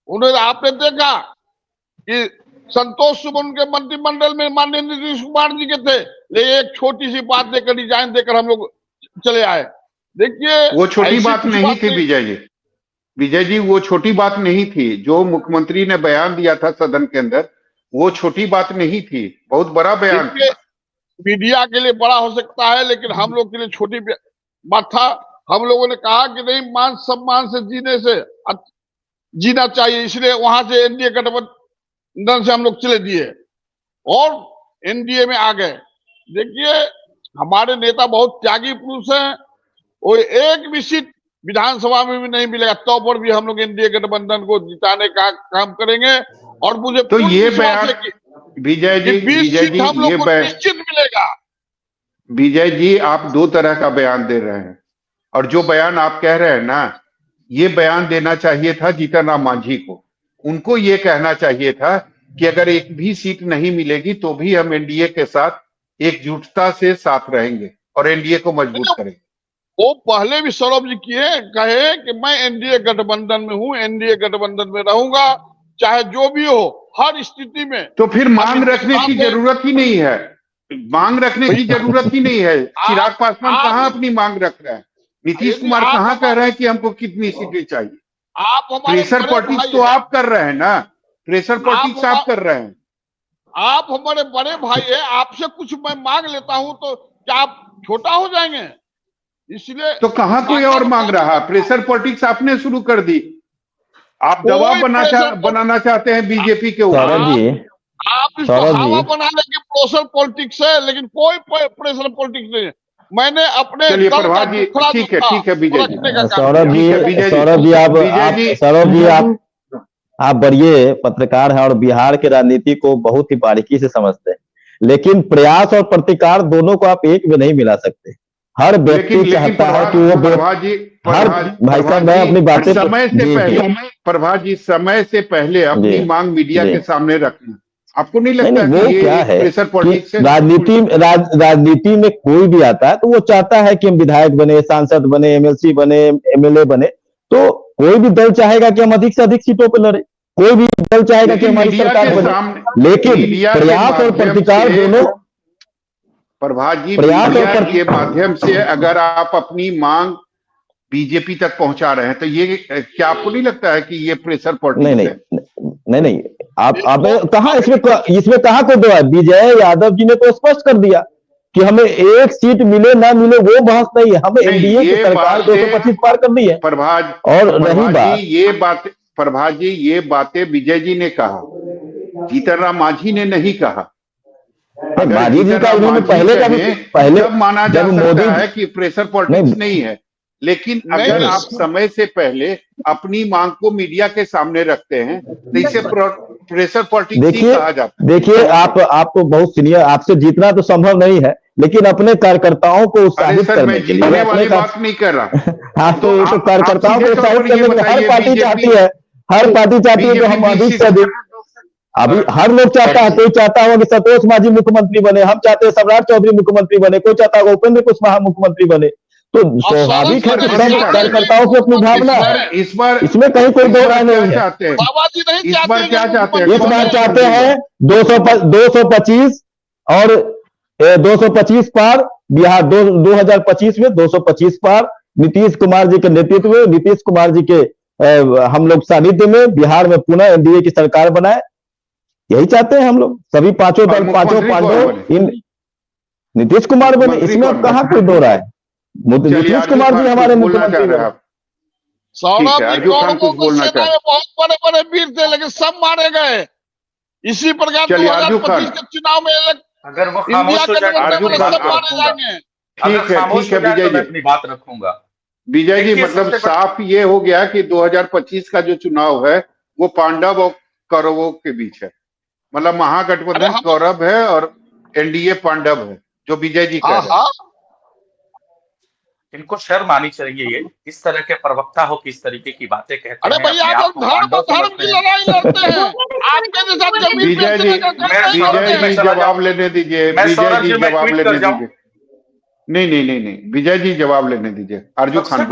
उन्होंने आपने देखा कि संतोष सुमन के मंत्रिमंडल में माननीय नीतीश कुमार जी के थे, लेकिन एक छोटी सी बात देकर, डिजाइन देकर हम लोग चले आए। देखिए वो छोटी बात नहीं थी विजय जी, वो छोटी बात नहीं थी। जो मुख्यमंत्री ने बयान दिया था सदन के अंदर, वो छोटी बात नहीं थी, बहुत बड़ा बयान था। मीडिया के लिए बड़ा हो सकता है, लेकिन हम लोग के लिए छोटी बात था। हम लोगों ने कहा कि नहीं, मान सम्मान से जीना चाहिए, इसलिए वहां से एनडीए गठबंधन से हम लोग चले दिए और एनडीए में आ गए। देखिए हमारे नेता बहुत त्यागी पुरुष हैं। वो एक भी सीट विधानसभा में भी नहीं मिलेगा तो पर भी हम लोग एनडीए गठबंधन को जिताने का काम करेंगे। और मुझे तो ये बयान विजय जी ये बयान निश्चित मिलेगा। विजय जी आप दो तरह का बयान दे रहे हैं, और जो बयान आप कह रहे हैं ना, ये बयान देना चाहिए था जीतन राम मांझी को, उनको ये कहना चाहिए था कि अगर एक भी सीट नहीं मिलेगी तो भी हम एनडीए के साथ एकजुटता से साथ रहेंगे और एनडीए को मजबूत करेंगे। वो पहले भी सौरभ जी कहे कि मैं एनडीए गठबंधन में हूं, एनडीए गठबंधन में रहूंगा चाहे जो भी हो, हर स्थिति में। तो फिर मांग रखने की जरूरत ही नहीं है, मांग रखने की जरूरत ही नहीं है। चिराग पासवान कहाँ अपनी मांग रख रहा है? नीतीश कुमार कहाँ कह रहे हैं कि हमको कितनी सीटें चाहिए? आप हमारे प्रेशर पॉलिटिक्स तो आप कर रहे हैं ना, प्रेशर पॉलिटिक्स आप कर रहे हैं। आप हमारे बड़े भाई है, आपसे कुछ मैं मांग लेता हूं तो क्या आप छोटा हो जाएंगे? इसलिए तो कहाँ कोई और मांग रहा है? प्रेशर पॉलिटिक्स आपने शुरू कर दी। आप दबाव बनाना चाहते हैं बीजेपी के ऊपर। आप इसको हवा बनाने की प्रेशर पॉलिटिक्स है, लेकिन कोई प्रेशर पॉलिटिक्स नहीं है। मैंने अपने चलिए प्रभात जी, ठीक है विजय जी। सौरभ जी आप बढ़िए पत्रकार हैं और बिहार की राजनीति को बहुत ही बारीकी से समझते हैं, लेकिन प्रयास और प्रतिकार दोनों को आप एक में नहीं मिला सकते। हर व्यक्ति चाहता है कि वो भाई साहब मैं अपनी बातें प्रभात जी समय से पहले अपनी मांग मीडिया के सामने रखना, आपको नहीं लगता वो कि क्या है प्रेशर पॉलिटिक्स है? राजनीति में कोई भी आता है तो वो चाहता है कि हम विधायक बने, सांसद बने, एमएलसी बने, एमएलए बने। तो कोई भी दल चाहेगा कि हम अधिक से अधिक सीटों पर लड़े, कोई भी दल चाहेगा कि हमारी सरकार बने, लेकिन प्रयास और प्रतिकार दोनों। प्रभात जी, मीडिया के माध्यम से अगर आप अपनी मांग बीजेपी तक पहुंचा रहे हैं तो ये क्या आपको नहीं लगता है कि ये प्रेशर पॉलिटिक्स है? नहीं आप कहा इसमें कहा कोई दो है? विजय यादव जी ने तो स्पष्ट कर दिया कि हमें एक सीट मिले ना मिले वो बहस नहीं है, हमें एनडीए की सरकार 225 पार करनी है। प्रभात जी ये बातें विजय जी ने कहा, जीतन राम मांझी ने नहीं कहा। मांझी जी का पहले माना जा सकता है कि प्रेशर पॉलिटिक्स नहीं है, लेकिन अगर आप समय से पहले अपनी मांग को मीडिया के सामने रखते हैं तो इसे प्रेशर पॉलिटिक्स नहीं कहा जाता। देखिए आप तो बहुत सीनियर, आपसे जीतना तो संभव नहीं है, लेकिन अपने कार्यकर्ताओं को उत्साहित करने के लिए वाली बात नहीं कर रहा। हाँ तो कार्यकर्ताओं को उत्साहित करने के लिए हर पार्टी चाहती है कि हम अधिक से अधिक। अभी हर लोग चाहता है, कोई चाहता होगा कि संतोष मांझी मुख्यमंत्री बने, हम चाहते हैं सम्राट चौधरी मुख्यमंत्री बने, कोई चाहता होगा उपेंद्र कुशवाहा मुख्यमंत्री बने। तो स्वाभाविक है कि सब कार्यकर्ताओं की अपनी भावना है, इसमें कहीं कोई दो राय नहीं है। इस बार क्या चाहते हैं? इस बार चाहते हैं 225 और 225 पार। बिहार 2025 में 225 पार नीतीश कुमार जी के नेतृत्व में, नीतीश कुमार जी के हम लोग सानिध्य में बिहार में पुनः एनडीए की सरकार बनाए, यही चाहते हैं हम लोग। सभी पांचों दल, पांचों पांडव नीतीश कुमार बने, इसमें अब कहाँ कोई दो राय? नीतीश कुमार जी हमारे मुख्यमंत्री रहे। बहुत बड़े बड़े वीर थे, लेकिन सब मारे गए। इसी प्रकार 2025 के चुनाव में अगर वो खामोश हो जाएंगे, ठीक है विजय जी, अपनी बात रखूंगा। विजय जी मतलब साफ ये हो गया कि 2025 का जो चुनाव है वो पांडव और कौरवों के बीच है, मतलब महागठबंधन कौरव है और एनडीए पांडव है, जो विजय जी कह रहे हैं। इनको शर्म आनी चाहिए, ये इस तरह के प्रवक्ता हो किस तरीके की बातें कहते हैं। अरे भैया आप धर्म की लड़ाई लड़ते हैं। आपके जैसा जमीन विजय जी जवाब लेने दीजिए, विजय जी जवाब लेने दीजिए। नहीं विजय जी जवाब लेने दीजिए। अर्जुन खान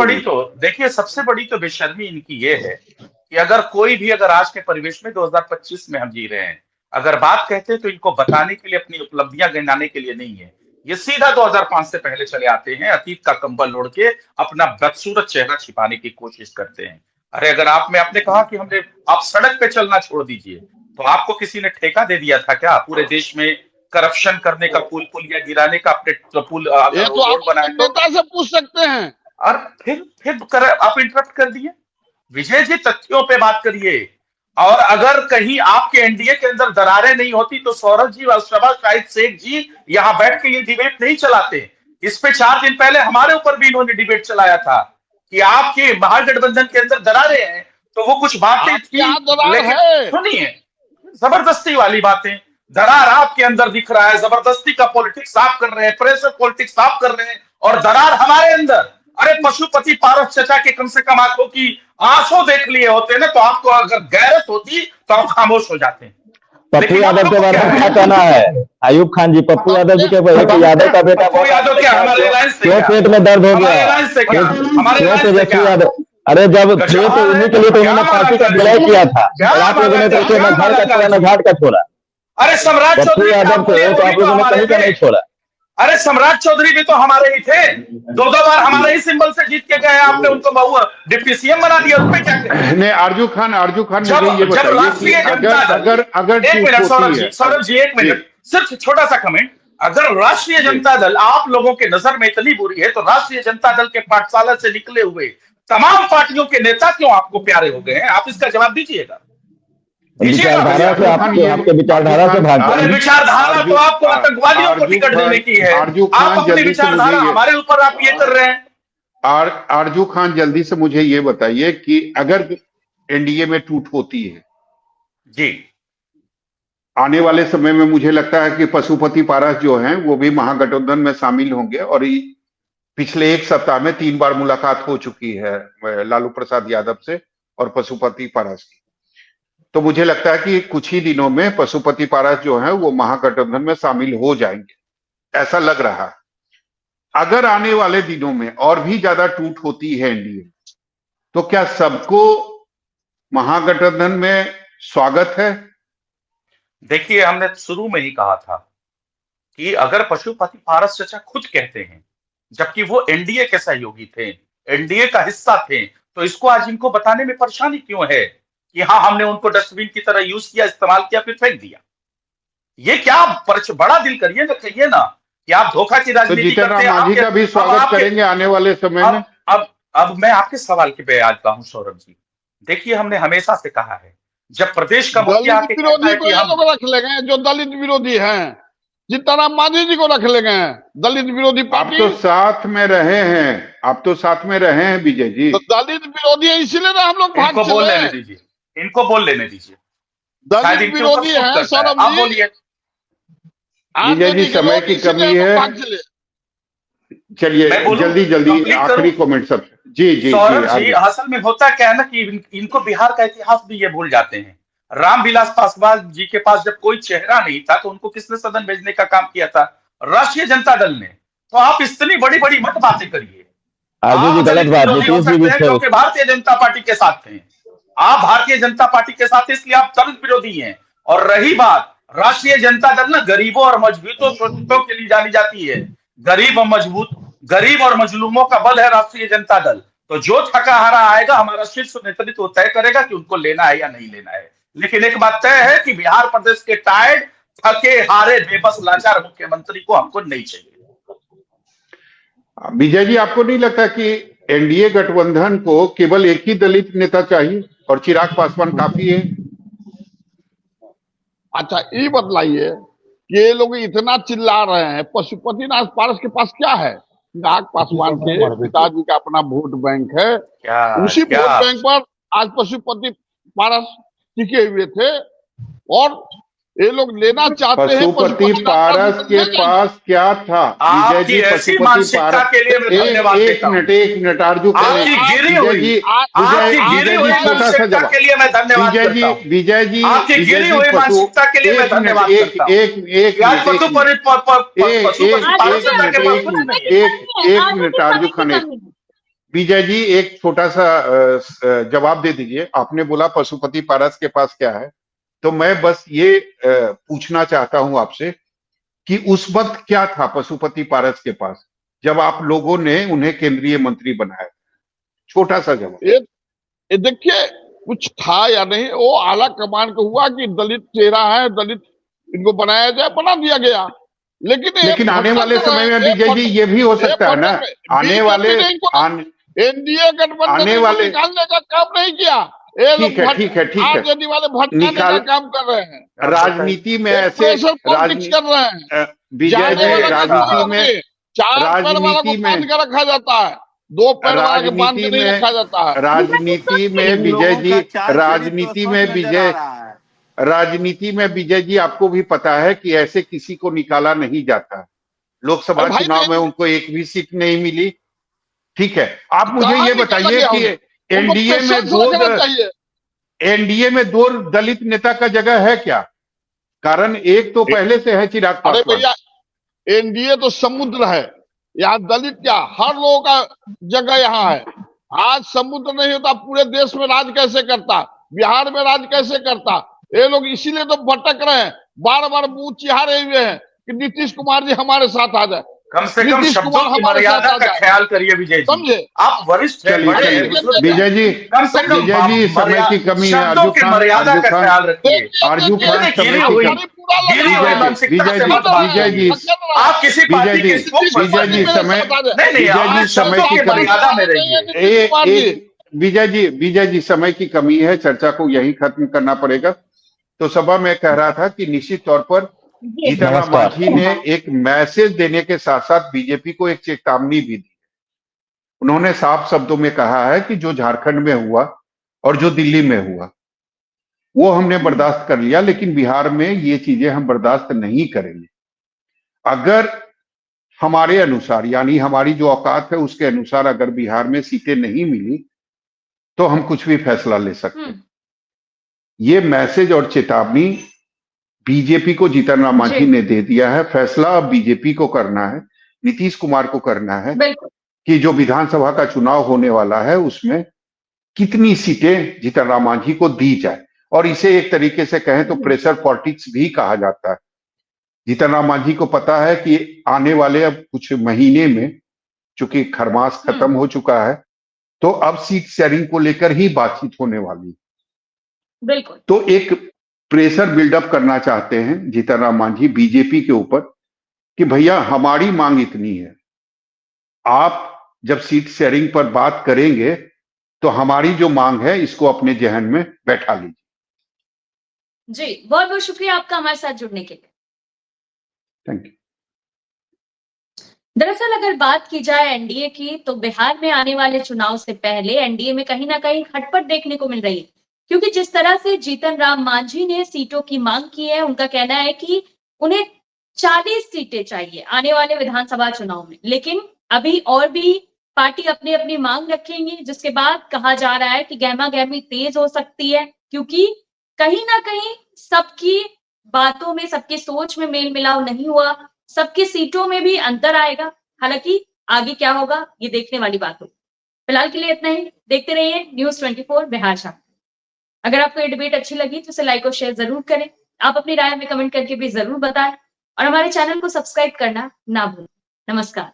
देखिए सबसे बड़ी तो बेशर्मी इनकी ये है कि अगर आज के परिवेश में 2025 में हम जी रहे हैं, अगर बात कहते हैं तो इनको बताने के लिए, अपनी उपलब्धियां गिनाने के लिए नहीं है। ये सीधा 2005 से पहले चले आते हैं, अतीत का कंबल ओढ़ के अपना बदसूरत चेहरा छिपाने की कोशिश करते हैं। अरे अगर आपने कहा कि आप सड़क पे चलना छोड़ दीजिए, तो आपको किसी ने ठेका दे दिया था क्या पूरे देश में करप्शन करने का, पुलिया गिराने का? अपने पुल बनाए नेता से पूछ सकते हैं। और फिर आप इंटरप्ट कर दिए। विजय जी तथ्यों पे बात करिए, और अगर कहीं आपके एनडीए के अंदर दरारें नहीं होती तो सौरभ जी और शबा शाहिद शेख जी यहां बैठ के ये डिबेट नहीं चलाते। इस पे 4 दिन पहले हमारे ऊपर भी इन्होंने डिबेट चलाया था कि आपके महागठबंधन के अंदर दरारें हैं, तो वो कुछ बातें थी, लेकिन सुनिए जबरदस्ती वाली बातें। दरार आपके अंदर दिख रहा है, जबरदस्ती का पॉलिटिक्स आप कर रहे हैं, प्रेशर पॉलिटिक्स आप कर रहे हैं, और दरार हमारे अंदर। अरे पशुपति पारस चचा के कम से कम आंखों की आंसू देख लिए होते ना, तो आपको अगर गैरत होती तो आप खामोश हो जाते। पप्पू यादव के बारे में क्या कहना है अयूब खान जी? पप्पू यादव जी के यादव का बेटा पप्पू यादव क्या हमारे लाइन से क्यों पेट में दर्द हो गया? हमारे लाइन से क्या? यादव अरे जब थे तो उन्हीं के लिए तो उन्होंने पार्टी का विलय किया था, और आप लोगों ने तो उसे न घर का छोड़ा न घाट का छोड़ा। अरे सम्राट पप्पू चौधरी यादव को तो आप लोगों ने कहीं का नहीं छोड़ा। अरे सम्राट चौधरी भी तो हमारे ही थे, 2 बार हमारे ही सिंबल से जीत के गए, आपने उनको बहु डिप्टी सीएम बना दिया, उसमें क्या करें? नहीं, आरजू खान मुझे ये बताइए कि अगर एक मिनट सौरभ जी एक मिनट, सिर्फ छोटा सा कमेंट। अगर राष्ट्रीय जनता दल आप लोगों के नजर में इतनी बुरी है, तो राष्ट्रीय जनता दल के पाठशाला से निकले हुए तमाम पार्टियों के नेता क्यों आपको प्यारे हो गए हैं? आप इसका जवाब दीजिएगा। विचारधारा से आपके विचारधारा से भाग अरे विचारधारा तो आपको आतंकवादियों को टिकट देने की है, आप अपनी विचारधारा हमारे ऊपर आप ये कर रहे हैं। आरजू खान जल्दी से मुझे ये बताइए कि अगर एनडीए में टूट होती है जी, आने वाले समय में मुझे लगता है कि पशुपति पारस जो हैं वो भी महागठबंधन में शामिल होंगे, और पिछले 1 सप्ताह में 3 बार मुलाकात हो चुकी है लालू प्रसाद यादव से और पशुपति पारस की। तो मुझे लगता है कि कुछ ही दिनों में पशुपति पारस जो है वो महागठबंधन में शामिल हो जाएंगे, ऐसा लग रहा है। अगर आने वाले दिनों में और भी ज्यादा टूट होती है एनडीए, तो क्या सबको महागठबंधन में स्वागत है? देखिए, हमने शुरू में ही कहा था कि अगर पशुपति पारस चचा खुद कहते हैं, जबकि वो एनडीए के सहयोगी थे, एनडीए का हिस्सा थे, तो इसको आज इनको बताने में परेशानी क्यों है कि हाँ हमने उनको डस्टबिन की तरह यूज किया, इस्तेमाल किया, फिर फेंक दिया? ये क्या बड़ा दिल करिए ना, कहिए ना कि आप धोखा की राजनीति करते हैं। मांझी का भी स्वागत करेंगे आने वाले समय में। अब मैं आपके सवाल के पे आता हूं सौरभ जी। देखिए, हमने हमेशा से कहा है, जब प्रदेश का मुखिया दलित विरोधी को ये लोग रख ले गए, जो दलित विरोधी हैं, जीतन मांझी जी को रख ले गए, दलित विरोधी पार्टी। आप तो साथ में रहे हैं विजय जी। तो दलित विरोधी है, इसीलिए ना हम लोग भाग चले। इनको बोल लेने दीजिए। दलित विरोधी है सौरभ जी, बोलिए। विजय जी, समय की कमी है, चलिए जल्दी आखिरी कमेंट सब। जी सौरभ जी, असल में होता क्या है ना कि इनको बिहार का इतिहास भी ये भूल जाते हैं। रामविलास पासवान जी के पास जब कोई चेहरा नहीं था, तो उनको किसने सदन भेजने का काम किया था? राष्ट्रीय जनता दल ने। तो आप इतनी बड़ी बड़ी मत बातें करिए, क्योंकि भारतीय जनता पार्टी के साथ थे आप, भारतीय जनता पार्टी के साथ, इसलिए आप दलित विरोधी हैं। और रही बात, राष्ट्रीय जनता दल ना गरीबों और मजबूतों शोषितों के लिए जानी जाती है। गरीब और मजलूमों का बल है राष्ट्रीय जनता दल। तो जो थका हारा आएगा, हमारा शीर्ष नेतृत्व तय करेगा कि उनको लेना है या नहीं लेना है। लेकिन एक बात तय है कि बिहार प्रदेश के टायर्ड, थके हारे, बेबस, लाचार मुख्यमंत्री को हमको नहीं चाहिए। विजय जी, आपको नहीं लगता कि एनडीए गठबंधन को केवल एक ही दलित नेता चाहिए और चिराग पासवान काफी है? अच्छा, ये बतलाइए कि ये लोग इतना चिल्ला रहे हैं, पशुपति नाथ पारस के पास क्या है? चिराग पासवान के पिताजी का अपना वोट बैंक है, उसी वोट बैंक पर आज पशुपति पारस टिके हुए थे, और ये लोग लेना चाहते हैं। पशुपति पारस के पास क्या था विजय जी? पशुपति पारस, एक मिनट आरजू, छोटा सा जवाब विजय जी, एक मिनट आरजू खान, विजय जी एक छोटा सा जवाब दे दीजिए। आपने बोला पशुपति पारस के पास क्या है, तो मैं बस ये पूछना चाहता हूं आपसे कि उस वक्त क्या था पशुपति पारस के पास जब आप लोगों ने उन्हें केंद्रीय मंत्री बनाया? छोटा सा जवाब। ये देखिए, कुछ था या नहीं, वो आला कमान का हुआ कि दलित चेहरा है, दलित इनको बनाया जाए, बना दिया गया। लेकिन आने वाले समय में विजय जी ये भी हो सकता है ना, आने वाले एनडीए गठबंधन निकालने का काम नहीं किया। ठीक है वाले भटकाने का काम कर रहे हैं। राजनीति में ऐसे कर रहे हैं विजय जी, राजनीति में 4 पैर वाला को बांध के रखा जाता है, 2 पैर वाला को बांध के नहीं रखा जाता है। राजनीति में विजय जी, राजनीति में विजय जी आपको भी पता है कि ऐसे किसी को निकाला नहीं जाता। लोकसभा चुनाव में उनको एक भी सीट नहीं मिली, ठीक है, आप मुझे ये बताइए कि एनडीए में दो दलित नेता का जगह है क्या? कारण एक तो पहले से है चिराग अरे पासवान। भैया, एनडीए तो समुद्र है, यहाँ दलित क्या, हर लोगों का जगह यहाँ है। आज समुद्र नहीं होता पूरे देश में राज कैसे करता, बिहार में राज कैसे करता? ये लोग इसीलिए तो भटक रहे हैं, बार बार मुंह चिहारे हुए हैं कि नीतीश कुमार जी हमारे साथ आ जाए। कम से कम शब्दों की मर्यादा का ख्याल करिए विजय जी, समझे? आप वरिष्ठ हैं, बड़े हैं, बुजुर्ग हैं। विजय जी, कम से कम विजय जी समय की कमी है, शब्दों की मर्यादा का ख्याल रखिए। आरजू खान समय की कमी। विजय जी, आप किसी पार्टी के विजय जी समय की मर्यादा में रहिए। विजय जी समय की कमी है, चर्चा को यही खत्म करना पड़ेगा। तो सभा में कह रहा था कि निश्चित तौर पर जीतन राम मांझी ने एक मैसेज देने के साथ साथ बीजेपी को एक चेतावनी भी दी। उन्होंने साफ शब्दों में कहा है कि जो झारखंड में हुआ और जो दिल्ली में हुआ वो हमने बर्दाश्त कर लिया, लेकिन बिहार में ये चीजें हम बर्दाश्त नहीं करेंगे। अगर हमारे अनुसार, यानी हमारी जो औकात है उसके अनुसार अगर बिहार में सीटें नहीं मिली तो हम कुछ भी फैसला ले सकते हैं। ये मैसेज और चेतावनी बीजेपी को जीतन राम मांझी ने दे दिया है। फैसला अब बीजेपी को करना है, नीतीश कुमार को करना है कि जो विधानसभा का चुनाव होने वाला है उसमें कितनी सीटें जीतन राम मांझी को दी जाए। और इसे एक तरीके से कहें तो प्रेशर पॉलिटिक्स भी कहा जाता है। जीतन राम मांझी को पता है कि आने वाले अब कुछ महीने में, चूंकि खरमास खत्म हो चुका है, तो अब सीट शेयरिंग को लेकर ही बातचीत होने वाली। बिल्कुल। तो एक प्रेशर बिल्डअप करना चाहते हैं जीतन राम मांझी बीजेपी के ऊपर कि भैया हमारी मांग इतनी है, आप जब सीट शेयरिंग पर बात करेंगे तो हमारी जो मांग है इसको अपने जहन में बैठा लीजिए। जी, बहुत बहुत शुक्रिया आपका हमारे साथ जुड़ने के लिए। Thank you. दरअसल अगर बात की जाए एनडीए की, तो बिहार में आने वाले चुनाव से पहले एनडीए में कहीं ना कहीं खटपट देखने को मिल रही है, क्योंकि जिस तरह से जीतन राम मांझी ने सीटों की मांग की है, उनका कहना है कि उन्हें 40 सीटें चाहिए आने वाले विधानसभा चुनाव में। लेकिन अभी और भी पार्टी अपनी अपनी मांग रखेंगी, जिसके बाद कहा जा रहा है कि गहमा गहमी तेज हो सकती है, क्योंकि कहीं ना कहीं सबकी बातों में, सबकी सोच में मेल मिलाव नहीं हुआ, सबकी सीटों में भी अंतर आएगा। हालांकि आगे क्या होगा ये देखने वाली बात होगी। फिलहाल के लिए इतना ही। देखते रहिए न्यूज़ 24 बिहार शाखा। अगर आपको ये डिबेट अच्छी लगी तो इसे लाइक और शेयर जरूर करें। आप अपनी राय में कमेंट करके भी जरूर बताएं और हमारे चैनल को सब्सक्राइब करना ना भूलें। नमस्कार।